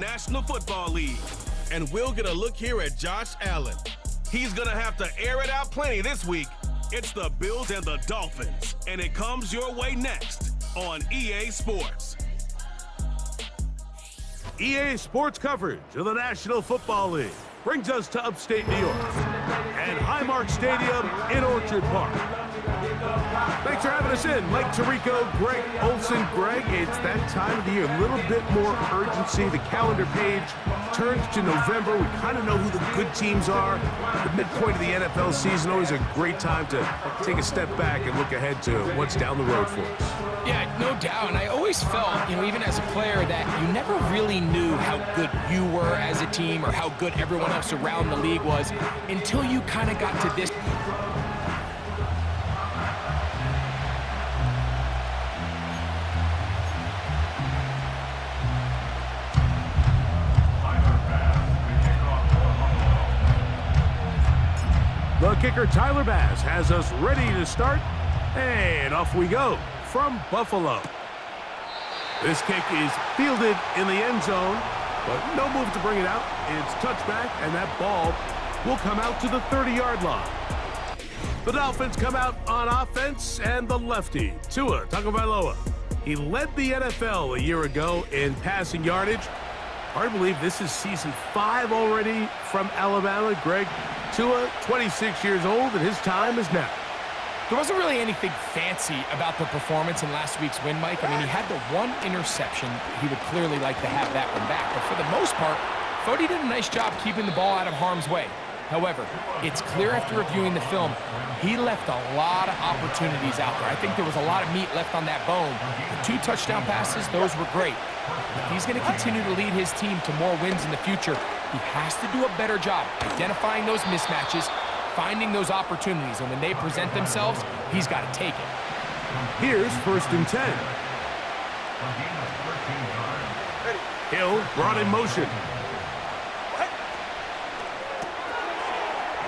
National Football League. And we'll get a look here at Josh Allen. He's going to have to air it out plenty this week. It's the Bills and the Dolphins, and it comes your way next on EA Sports. EA Sports coverage of the National Football League brings us to upstate New York and Highmark Stadium in Orchard Park. Thanks for having us in. Mike Tirico, Greg Olson. Greg, it's that time of the year, a little bit more urgency. The calendar page turns to November. We kind of know who the good teams are. The midpoint of the NFL season, always a great time to take a step back and look ahead to what's down the road for us. Yeah, no doubt. And I always felt, even as a player, that you never really knew how good you were as a team or how good everyone else around the league was until you kind of got to this. The kicker, Tyler Bass, has us ready to start, and off we go from Buffalo. This kick is fielded in the end zone, but no move to bring it out. It's touchback, and that ball will come out to the 30-yard line. The Dolphins come out on offense, and the lefty, Tua Tagovailoa. He led the NFL a year ago in passing yardage. Hard to believe this is season 5 already from Alabama. Greg, Tua, 26 years old, and his time is now. There wasn't really anything fancy about the performance in last week's win, Mike. He had the one interception. He would clearly like to have that one back. But for the most part, thought he did a nice job keeping the ball out of harm's way. However, it's clear after reviewing the film, he left a lot of opportunities out there. I think there was a lot of meat left on that bone. The 2 touchdown passes, those were great. If he's going to continue to lead his team to more wins in the future, he has to do a better job identifying those mismatches, finding those opportunities, and when they present themselves, he's got to take it. Here's 1st and 10. Hill brought in motion.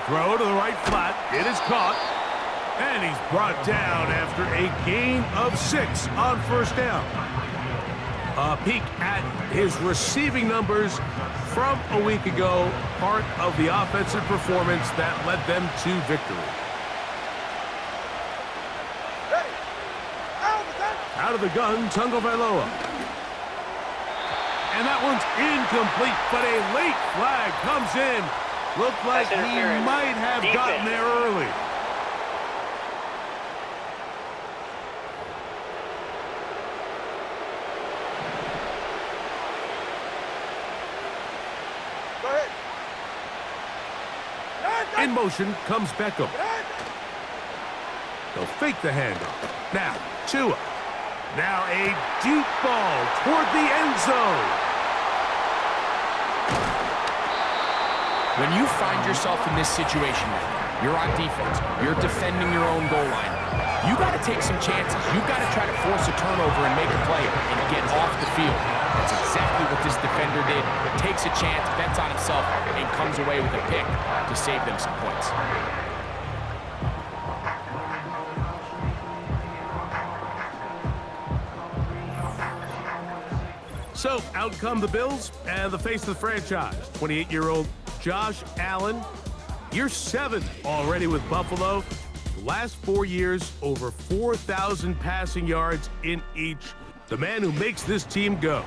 Throw to the right flat. It is caught. And he's brought down after a gain of 6 on 1st down. A peek at his receiving numbers from a week ago, part of the offensive performance that led them to victory. Out of the gun, Tagovailoa. And that one's incomplete, but a late flag comes in. Looked like he might have gotten there early. In motion comes Beckham. They'll fake the handoff. Now, Tua. Now a deep ball toward the end zone. When you find yourself in this situation, you're on defense, you're defending your own goal line, you got to take some chances. You got to try to force a turnover and make a play and get off the field. That's exactly what this defender did. Takes a chance, bets on himself, and comes away with a pick to save them some points. So, out come the Bills and the face of the franchise, 28-year-old Josh Allen. Year 7 already with Buffalo. The last 4 years, over 4,000 passing yards in each. The man who makes this team go.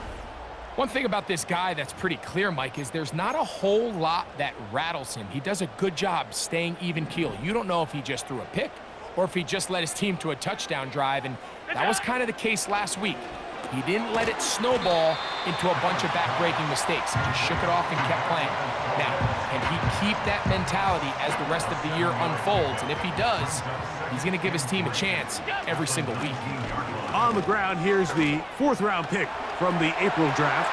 One thing about this guy that's pretty clear, Mike, is there's not a whole lot that rattles him. He does a good job staying even keel. You don't know if he just threw a pick or if he just led his team to a touchdown drive, and that was kind of the case last week. He didn't let it snowball into a bunch of back-breaking mistakes. He just shook it off and kept playing. Now, can he keep that mentality as the rest of the year unfolds? And if he does, he's going to give his team a chance every single week. On the ground, here's the 4th-round pick from the April draft.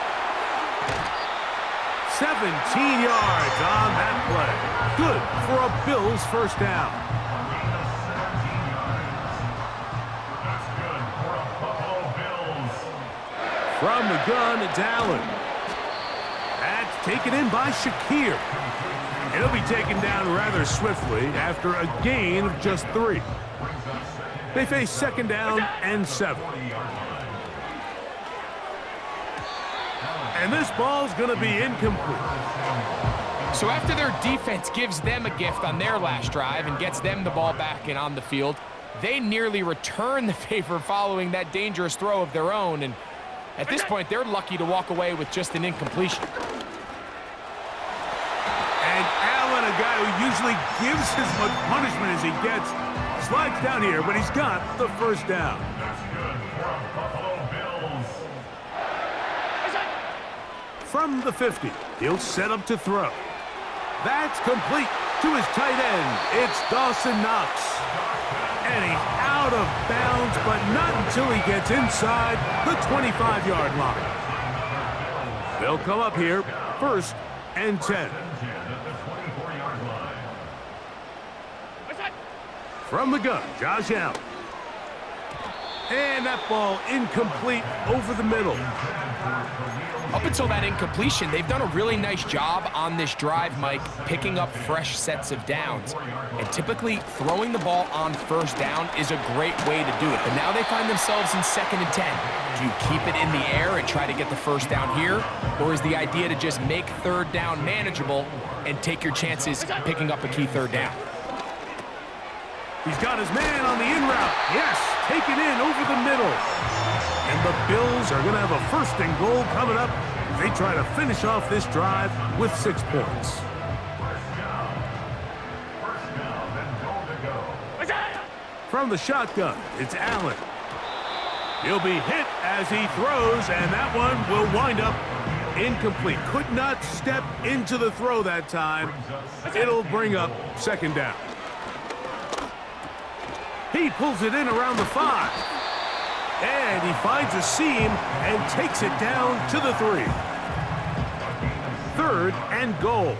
17 yards on that play. Good for a Bills 1st down. From the gun, it's Allen. That's taken in by Shakir. It'll be taken down rather swiftly after a gain of just 3. They face 2nd down and 7. And this ball's going to be incomplete. So after their defense gives them a gift on their last drive and gets them the ball back and on the field, they nearly return the favor following that dangerous throw of their own. And at this point, they're lucky to walk away with just an incompletion. And Allen, a guy who usually gives as much punishment as he gets, slides down here, but he's got the first down. From the 50, he'll set up to throw. That's complete to his tight end. It's Dawson Knox. And he's out of bounds, but not until he gets inside the 25-yard line. They'll come up here, 1st and 10. From the gun, Josh Allen. And that ball incomplete over the middle. Up until that incompletion, they've done a really nice job on this drive, Mike, picking up fresh sets of downs. And typically, throwing the ball on 1st down is a great way to do it. But now they find themselves in 2nd and 10. Do you keep it in the air and try to get the 1st down here? Or is the idea to just make 3rd down manageable and take your chances picking up a key 3rd down? He's got his man on the in route. Yes, take it in over the middle. And the Bills are going to have a 1st and goal coming up. They try to finish off this drive with 6 points. From the shotgun, it's Allen. He'll be hit as he throws, and that one will wind up incomplete. Could not step into the throw that time. It'll bring up 2nd down. He pulls it in around the 5. And he finds a seam and takes it down to the 3. 3rd and goal.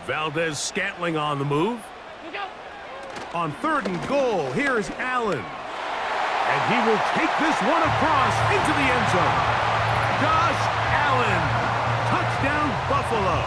Valdez-Scantling on the move. On 3rd and goal, here's Allen. And he will take this one across into the end zone. Josh Allen. Touchdown, Buffalo.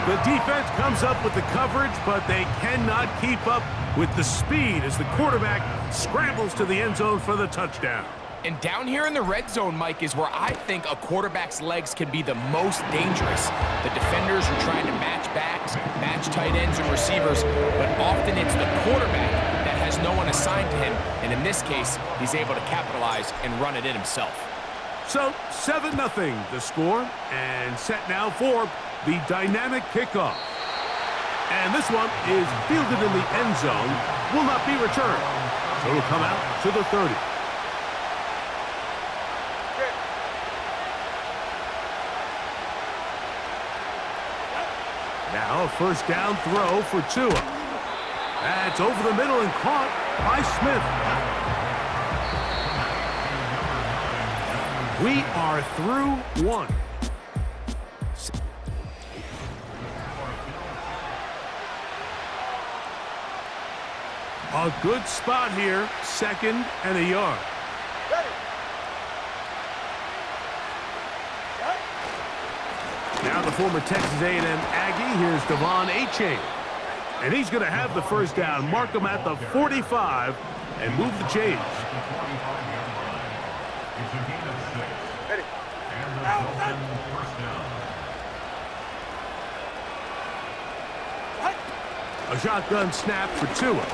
The defense comes up with the coverage, but they cannot keep up with the speed as the quarterback scrambles to the end zone for the touchdown. And down here in the red zone, Mike, is where I think a quarterback's legs can be the most dangerous. The defenders are trying to match backs, match tight ends and receivers, but often it's the quarterback that has no one assigned to him. And in this case, he's able to capitalize and run it in himself. So 7-0 the score, and set now for the dynamic kickoff. And this one is fielded in the end zone, will not be returned. So it'll come out to the 30. Now a 1st down throw for Tua. That's over the middle and caught by Smith. We are through 1. A good spot here, 2nd and a yard. Now the former Texas A&M Aggie, here's Devon Achane. And he's going to have the 1st down, mark him at the 45, and move the chains. A shotgun snap for Tua.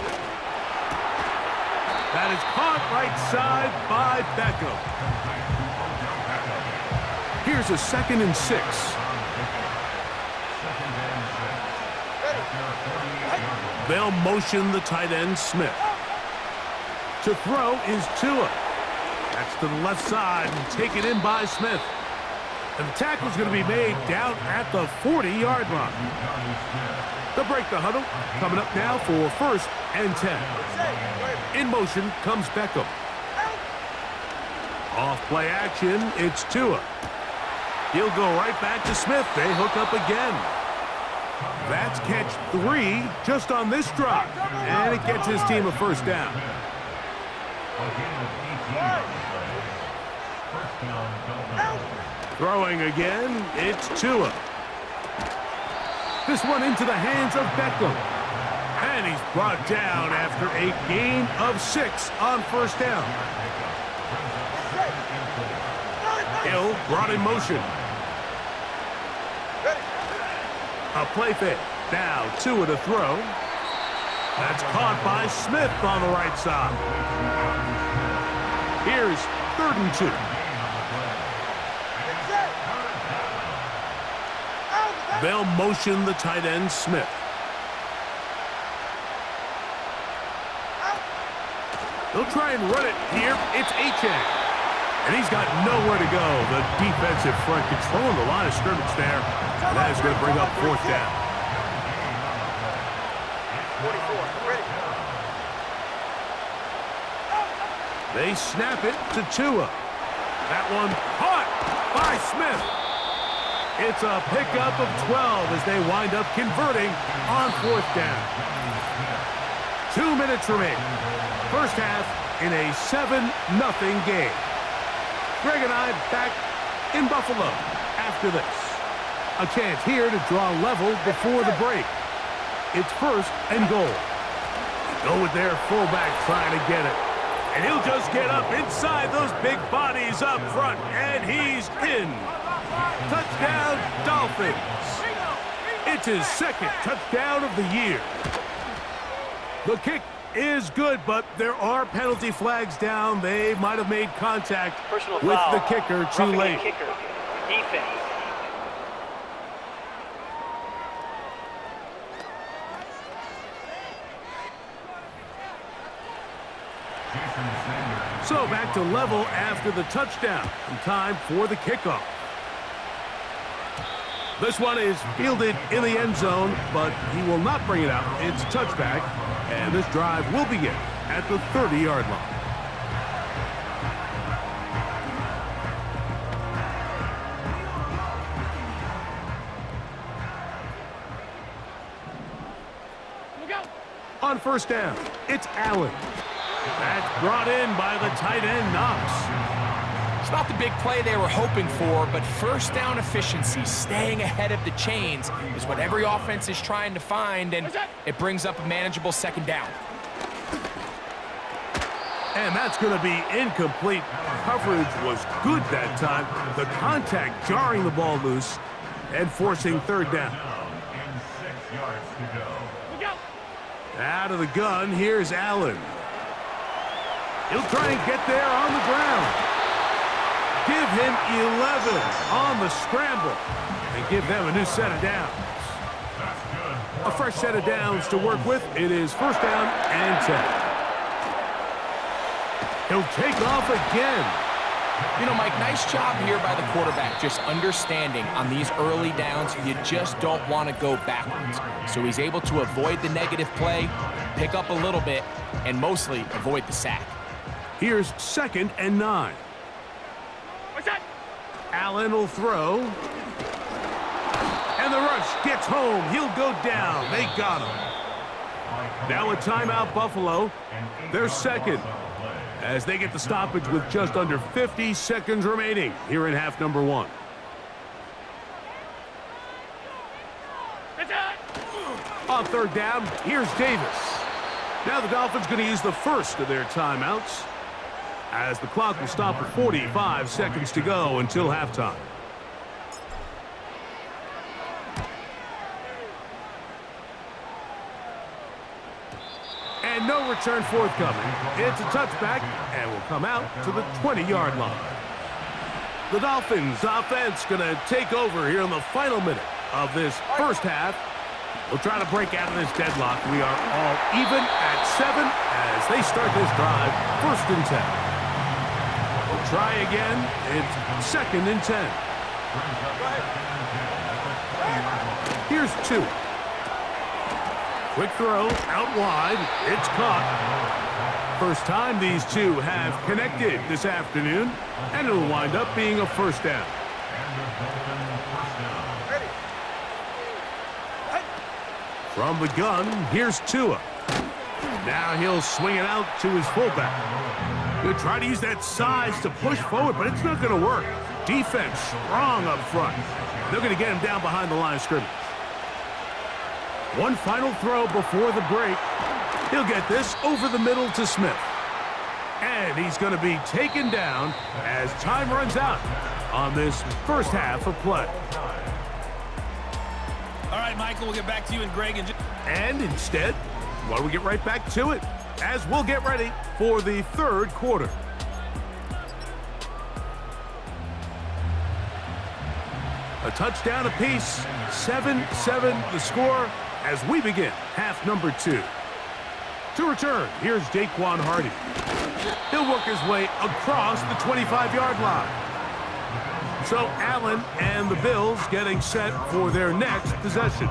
That is caught right side by Beckham. Here's a 2nd and 6. They'll motion the tight end Smith. To throw is Tua. That's to the left side and taken in by Smith. And the tackle's going to be made down at the 40-yard line. They'll break the huddle. Coming up now for 1st and 10. In motion comes Beckham. Off play action, it's Tua. He'll go right back to Smith. They hook up again. That's catch 3 just on this drive. And it gets his team a 1st down. Throwing again, it's Tua. This one into the hands of Beckham. And he's brought down after a gain of 6 on 1st down. Hill brought in motion. A play fake. Now Tua to throw. That's caught by Smith on the right side. Here's 3rd and 2. They'll motion the tight end, Smith. They'll try and run it here. It's Achane. And he's got nowhere to go. The defensive front controlling the line of scrimmage there. And that is going to bring up 4th down. 44, ready. They snap it to Tua. That one caught by Smith. It's a pickup of 12 as they wind up converting on 4th down. 2 minutes remaining. First half in a 7-0 game. Greg and I back in Buffalo after this. A chance here to draw level before the break. It's 1st and goal. Go with their fullback trying to get it. And he'll just get up inside those big bodies up front. And he's in. Touchdown, Dolphins. It's his 2nd touchdown of the year. The kick is good, but there are penalty flags down. They might have made contact with the kicker too late. Kicker. Defense. So back to level after the touchdown. And time for the kickoff. This one is fielded in the end zone, but he will not bring it out. It's a touchback, and this drive will begin at the 30-yard line. On 1st down, it's Allen. That's brought in by the tight end, Knox. It's not the big play they were hoping for, but 1st down efficiency, staying ahead of the chains, is what every offense is trying to find, and it brings up a manageable 2nd down. And that's going to be incomplete. Coverage was good that time. The contact jarring the ball loose and forcing 3rd down. Out of the gun, here's Allen. He'll try and get there on the ground. Give him 11 on the scramble and give them a new set of downs. A fresh set of downs to work with. It is 1st down and 10. He'll take off again. You know, Mike, nice job here by the quarterback, just understanding on these early downs, you just don't want to go backwards. So he's able to avoid the negative play, pick up a little bit, and mostly avoid the sack. Here's 2nd and 9. What's that? Allen will throw. And the rush gets home. He'll go down. They got him. Now a timeout, Buffalo. They're 2nd. As they get the stoppage with just under 50 seconds remaining here in half number 1. On 3rd down, here's Davis. Now the Dolphins going to use the first of their timeouts, as the clock will stop at 45 seconds to go until halftime. And no return forthcoming. It's a touchback and will come out to the 20-yard line. The Dolphins offense going to take over here in the final minute of this first half. We'll try to break out of this deadlock. We are all even at 7 as they start this drive. 1st and 10. We'll try again. It's 2nd and 10. Here's 2. Quick throw out wide. It's caught. First time these two have connected this afternoon, and it'll wind up being a 1st down. From the gun, here's Tua. Now he'll swing it out to his fullback. He'll try to use that size to push forward, but it's not going to work. Defense strong up front. They're going to get him down behind the line of scrimmage. One final throw before the break. He'll get this over the middle to Smith. And he's going to be taken down as time runs out on this first half of play. All right, Michael, we'll get back to you and Greg. And instead, why don't we get right back to it as we'll get ready for the third quarter. A touchdown apiece, 7-7 the score as we begin half number 2. To return, here's Daquan Hardy. He'll work his way across the 25-yard line. So Allen and the Bills getting set for their next possession.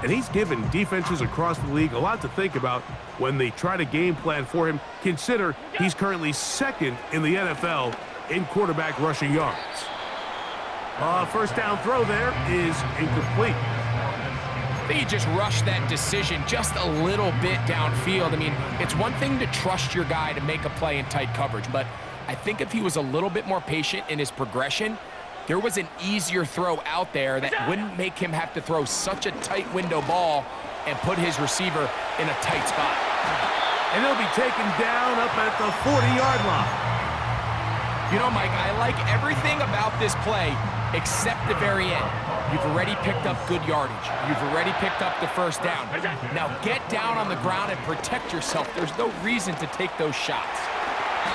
And he's given defenses across the league a lot to think about when they try to game plan for him. Consider he's currently second in the NFL in quarterback rushing yards. First down throw there is incomplete. I think he just rushed that decision just a little bit downfield. I mean, it's one thing to trust your guy to make a play in tight coverage, but I think if he was a little bit more patient in his progression, there was an easier throw out there that wouldn't make him have to throw such a tight window ball and put his receiver in a tight spot. And he'll be taken down up at the 40-yard line. You know, Mike, I like everything about this play except the very end. You've already picked up good yardage. You've already picked up the first down. Now get down on the ground and protect yourself. There's no reason to take those shots.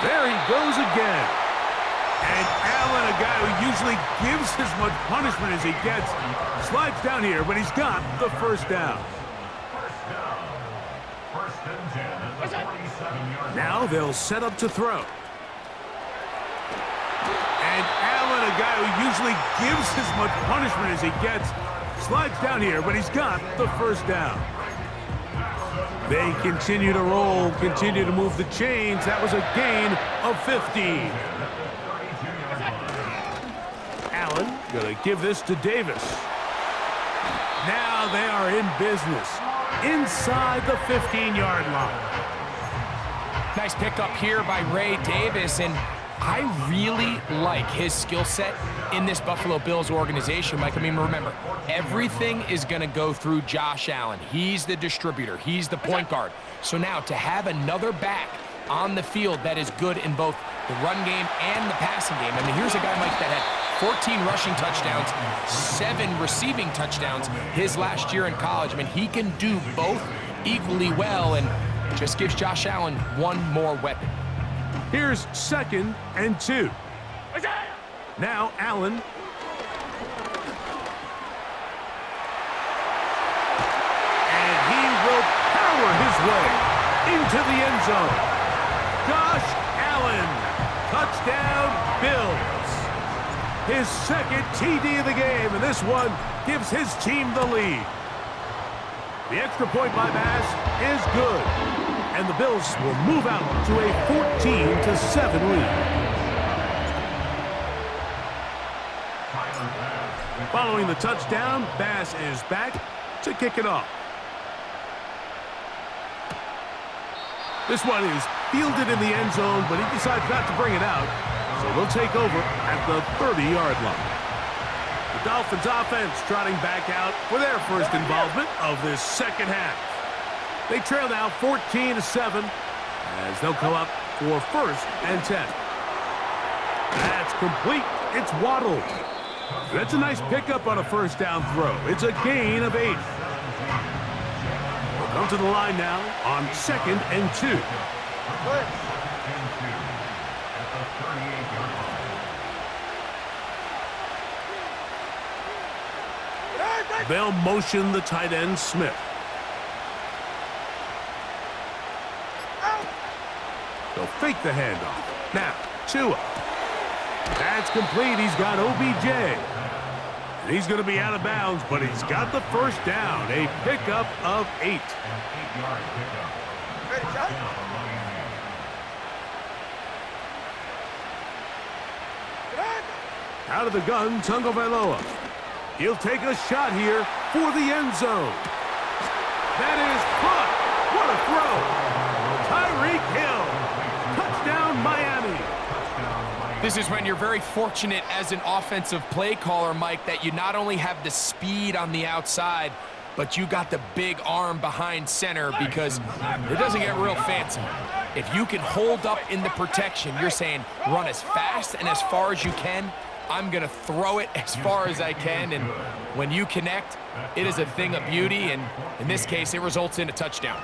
There he goes again. And Allen, a guy who usually gives as much punishment as he gets, slides down here, but he's got the first down. Now they'll set up to throw. And Allen, a guy who usually gives as much punishment as he gets, slides down here, but he's got the first down. They continue to roll, continue to move the chains. That was a gain of 15. Allen going to give this to Davis. Now they are in business inside the 15-yard line. Nice pickup here by Ray Davis, and I really like his skill set in this Buffalo Bills organization, Mike. I mean, remember, everything is going to go through Josh Allen. He's the distributor. He's the point guard. So now to have another back on the field that is good in both the run game and the passing game. I mean, here's a guy, Mike, that had 14 rushing touchdowns, 7 receiving touchdowns his last year in college. I mean, he can do both equally well and just gives Josh Allen one more weapon. Here's 2nd and 2. Now Allen. And he will power his way into the end zone. Josh Allen, touchdown Bills. His 2nd TD of the game, and this one gives his team the lead. The extra point by Bass is good. And the Bills will move out to a 14-7 lead. Following the touchdown, Bass is back to kick it off. This one is fielded in the end zone, but he decides not to bring it out, so they'll take over at the 30-yard line. The Dolphins offense trotting back out for their first involvement of this second half. They trail now 14-7 as they'll come up for 1st and 10. That's complete. It's Waddle. That's a nice pickup on a first down throw. It's a gain of 8. We'll come to the line now on 2nd and 2. They'll motion the tight end Smith. They'll fake the handoff. Now, Tua. That's complete. He's got OBJ. And he's going to be out of bounds, but he's got the first down. A pickup of 8. Out of the gun, Tagovailoa. He'll take a shot here for the end zone. That is caught. What a throw. Tyreek Hill. Touchdown, Miami. This is when you're very fortunate as an offensive play caller, Mike, that you not only have the speed on the outside, but you got the big arm behind center because it doesn't get real fancy. If you can hold up in the protection, you're saying run as fast and as far as you can. I'm going to throw it as far as I can, and when you connect, it is a thing of beauty, and in this case, it results in a touchdown.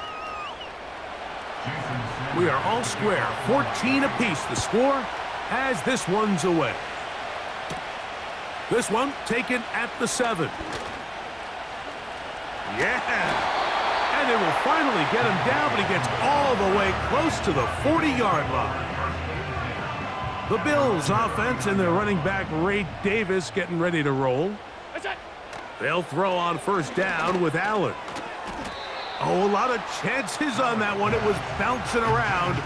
We are all square, 14 apiece the score as this one's away. This one taken at the 7. Yeah! And it will finally get him down, but he gets all the way close to the 40-yard line. The Bills offense and their running back Ray Davis getting ready to roll. They'll throw on first down with Allen. Oh, a lot of chances on that one. It was bouncing around,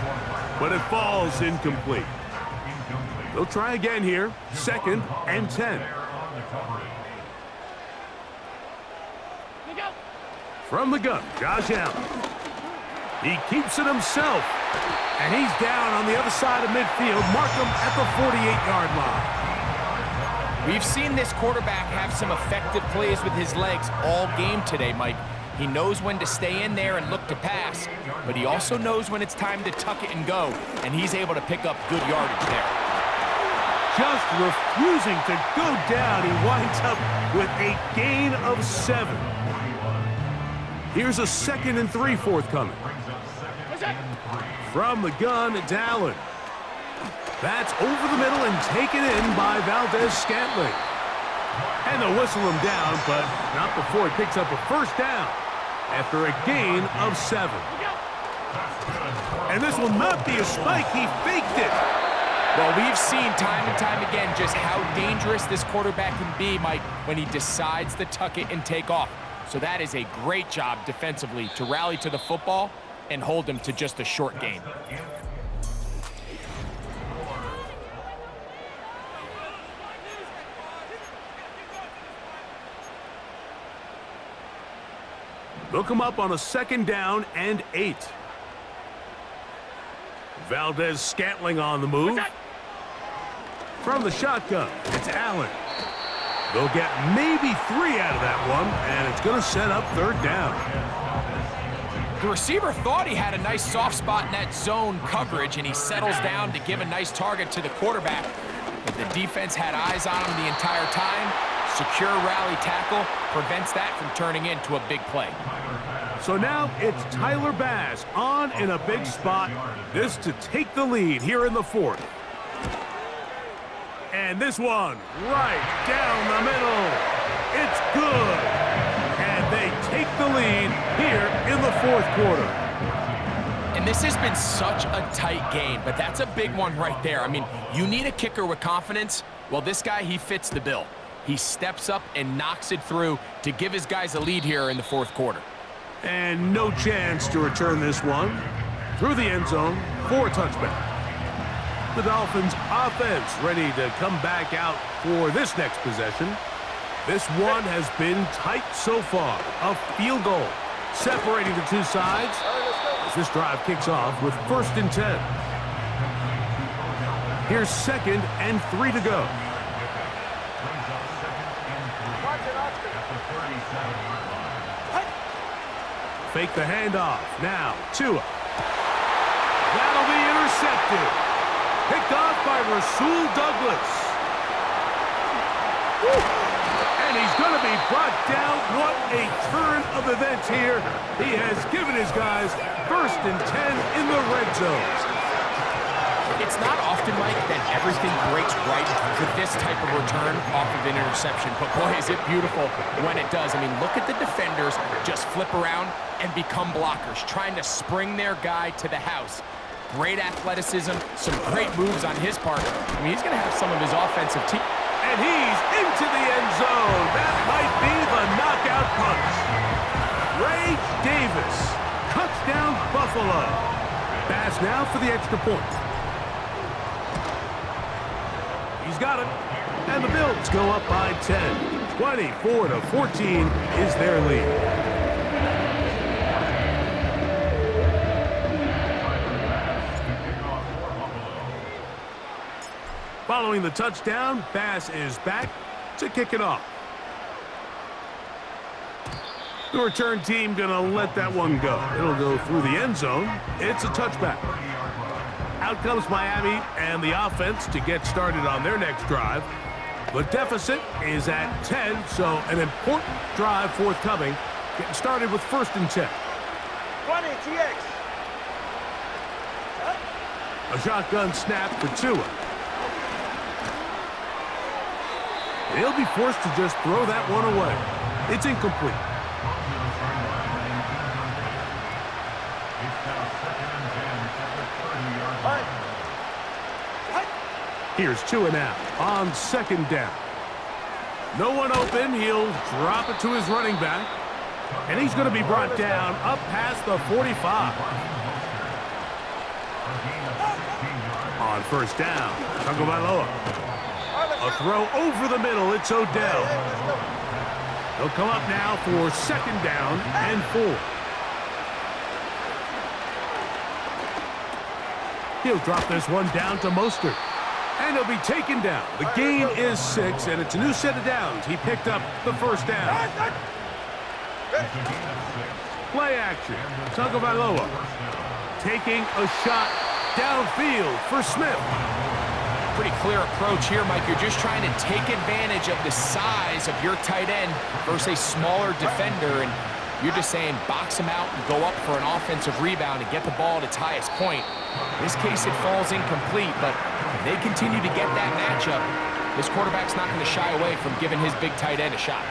but it falls incomplete. They'll try again here. 2nd and 10. From the gun, Josh Allen. He keeps it himself. And he's down on the other side of midfield. Mark him at the 48-yard line. We've seen this quarterback have some effective plays with his legs all game today, Mike. He knows when to stay in there and look to pass, but he also knows when it's time to tuck it and go, and he's able to pick up good yardage there. Just refusing to go down. He winds up with a gain of 7. Here's a 2nd and 3 forthcoming. From the gun, it's Allen. That's over the middle and taken in by Valdez-Scantling. And they'll whistle him down, but not before he picks up a first down after a gain of 7. And this will not be a spike. He faked it. Well, we've seen time and time again just how dangerous this quarterback can be, Mike, when he decides to tuck it and take off. So that is a great job defensively to rally to the football and hold him to just a short gain. They'll come up on a 2nd down and 8. Valdez-Scantling on the move. From the shotgun, it's Allen. They'll get maybe 3 out of that one, and it's going to set up 3rd down. The receiver thought he had a nice soft spot in that zone coverage, and he settles down to give a nice target to the quarterback. But the defense had eyes on him the entire time. Secure rally tackle prevents that from turning into a big play. So now it's Tyler Bass on in a big spot. This to take the lead here in the 4th. And this one right down the middle. It's good. And they take the lead here in the 4th quarter. And this has been such a tight game, but that's a big one right there. I mean, you need a kicker with confidence. Well, this guy, he fits the bill. He steps up and knocks it through to give his guys a lead here in the 4th quarter. And no chance to return this one through the end zone for a touchback. The Dolphins offense ready to come back out for this next possession. This one has been tight so far. A field goal separating the two sides as this drive kicks off with 1st and 10. Here's 2nd and 3 to go. Fake the handoff. Now, Tua. That'll be intercepted. Picked off by Rasul Douglas. Woo. And he's going to be brought down. What a turn of events here. He has given his guys 1st and 10 in the red zone. It's not often, Mike, that everything breaks right with this type of return off of an interception. But, boy, is it beautiful when it does. I mean, look at the defenders just flip around and become blockers, trying to spring their guy to the house. Great athleticism, some great moves on his part. I mean, he's going to have some of his offensive team. And he's into the end zone. That might be the knockout punch. Ray Davis. Touchdown, Buffalo. Pass now for the extra point. He's got it. And the Bills go up by 10. 24-14 is their lead. Following the touchdown, Bass is back to kick it off. The return team gonna let that one go. It'll go through the end zone. It's a touchback. Out comes Miami and the offense to get started on their next drive. The deficit is at 10, so an important drive forthcoming. Getting started with 1st and 10. 20, TX. A shotgun snap for Tua. He'll be forced to just throw that one away. It's incomplete. Here's Tua now on 2nd down. No one open. He'll drop it to his running back. And he's going to be brought down up past the 45. On 1st down, Tagovailoa. A throw over the middle. It's Odell. He'll come up now for 2nd down and 4. He'll drop this one down to Mostert. And he'll be taken down. The gain is 6, and it's a new set of downs. He picked up the 1st down. Play action. Tagovailoa taking a shot downfield for Smith. Pretty clear approach here, Mike. You're just trying to take advantage of the size of your tight end versus a smaller defender, and you're just saying box him out and go up for an offensive rebound and get the ball at its highest point. In this case, it falls incomplete, but if they continue to get that matchup, this quarterback's not going to shy away from giving his big tight end a shot.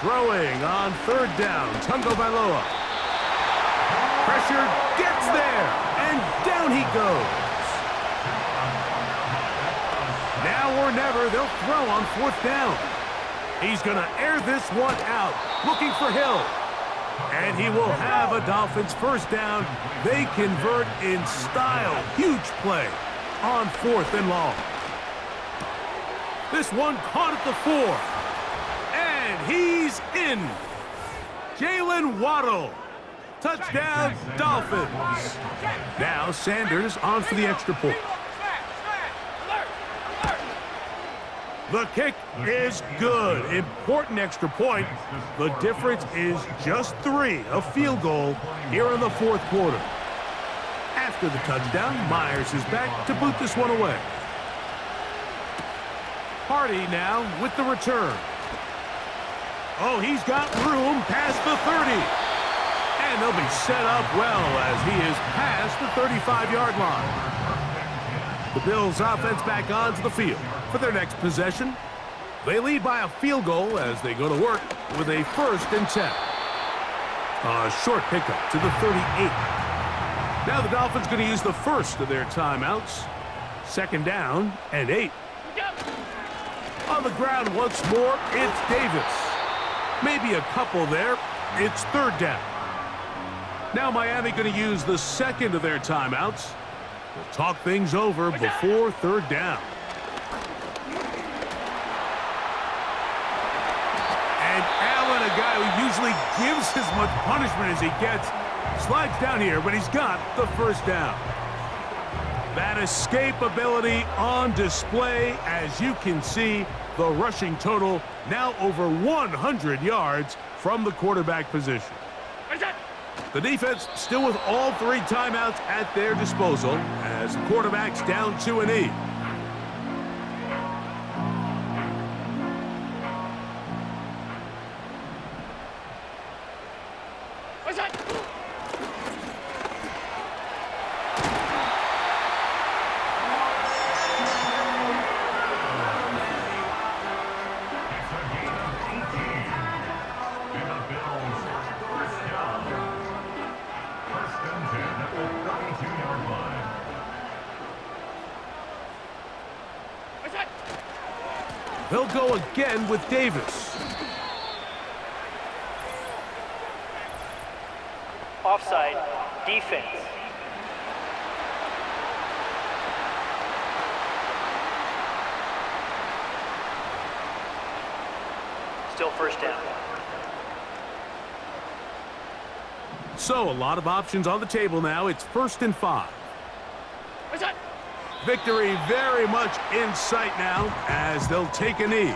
Throwing on 3rd down, Tagovailoa. Pressure gets there, and down he goes. Now or never, they'll throw on 4th down. He's going to air this one out, looking for Hill. And he will have a Dolphins 1st down. They convert in style. Huge play on 4th and long. This one caught at the 4. And he's in. Jalen Waddle. Touchdown, Dolphins. Now Sanders on for the extra point. The kick is good. Important extra point. The difference is just 3, a field goal here in the 4th quarter. After the touchdown, Myers is back to boot this one away. Hardy now with the return. Oh, he's got room past the 30. And they'll be set up well as he is past the 35-yard line. The Bills offense back onto the field for their next possession. They lead by a field goal as they go to work with a 1st and 10. A short pickup to the 38. Now the Dolphins going to use the first of their timeouts. 2nd down and 8. On the ground once more, it's Davis. Maybe a couple there. It's 3rd down. Now Miami going to use the 2nd of their timeouts. They'll talk things over before 3rd down. And Allen, a guy who usually gives as much punishment as he gets, slides down here, but he's got the 1st down. That escape ability on display. As you can see, the rushing total now over 100 yards from the quarterback position. The defense still with all 3 timeouts at their disposal as quarterbacks down to an E. They'll go again with Davis. Offside. Defense. Still 1st down. So a lot of options on the table now. It's 1st and 5. Victory very much in sight now as they'll take a knee.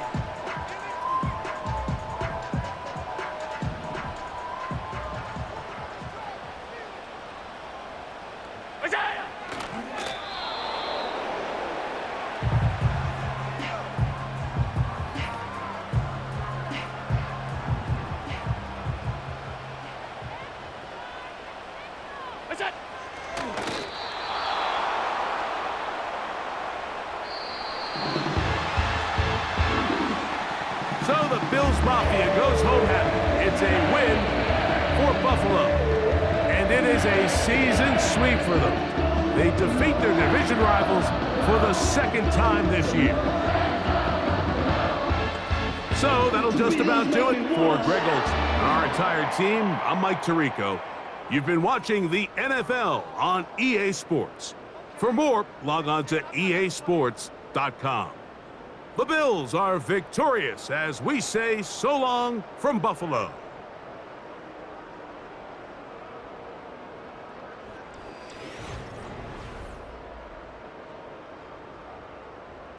So the Bills Mafia goes home happy. It's a win for Buffalo. And it is a season sweep for them. They defeat their division rivals for the second time this year. So that'll just about do it for Greg Olson and our entire team. I'm Mike Tirico. You've been watching the NFL on EA Sports. For more, log on to easports.com. The Bills are victorious as we say so long from Buffalo.